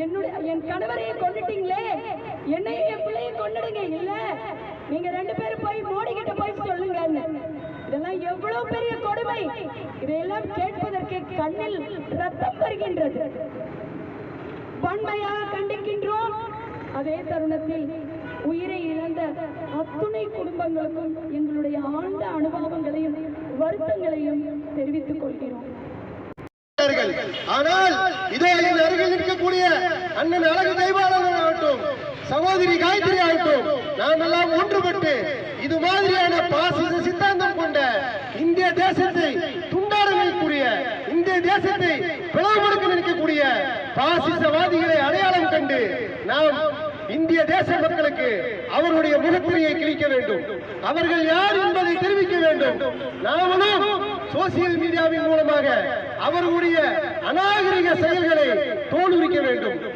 என் கணவரையே கொண்டுட்டீங்களே, என்னையும் என் பிள்ளையும் கொண்டுடுங்க. இல்ல, நீங்க 2 பேரும் போய் மோடி கிட்ட போய் சொல்லுங்க. இதெல்லாம் எவ்வளவு பெரிய கொடுமை! இதையெல்லாம் கேட்பதற்கு கண்ணில் ரத்தம் வருகின்றது. வன்மையாக கண்டிக்கின்றோம். அதே தருணத்தில் உயிரை இழந்த அத்துணை குடும்பங்களுக்கும் எங்களுடைய ஆழ்ந்த அனுபவங்களையும் வருத்தங்களையும் தெரிவித்துக் கொள்கிறோம். ஆனால் இதோ என் அருகில் இருக்கக்கூடிய அண்ணன் அழகு தெய்வாளர்கள் ஆகட்டும், சகோதரி காயத்ரி ஆகட்டும், நாம் எல்லாம் ஒன்றுபட்டு இது மாதிரியான பாசிச சித்தாந்தம் கொண்ட இந்திய தேசத்தை துண்டாட நினைக்கக்கூடிய, இந்திய தேசத்தை பிளவுபடுத்த நினைக்கக்கூடிய பாசிசவாதிகளை அடையாளம் கண்டு நாம் இந்திய தேச மக்களுக்கு அவருடைய முகத்திரையை கிழிக்க வேண்டும். அவர்கள் யார் என்பதை தெரிவிக்க வேண்டும். நாமளும் சோசியல் மீடியாவின் மூலமாக அவர்களுடைய அநாகரிக செயல்களை தோலுரிக்க வேண்டும்.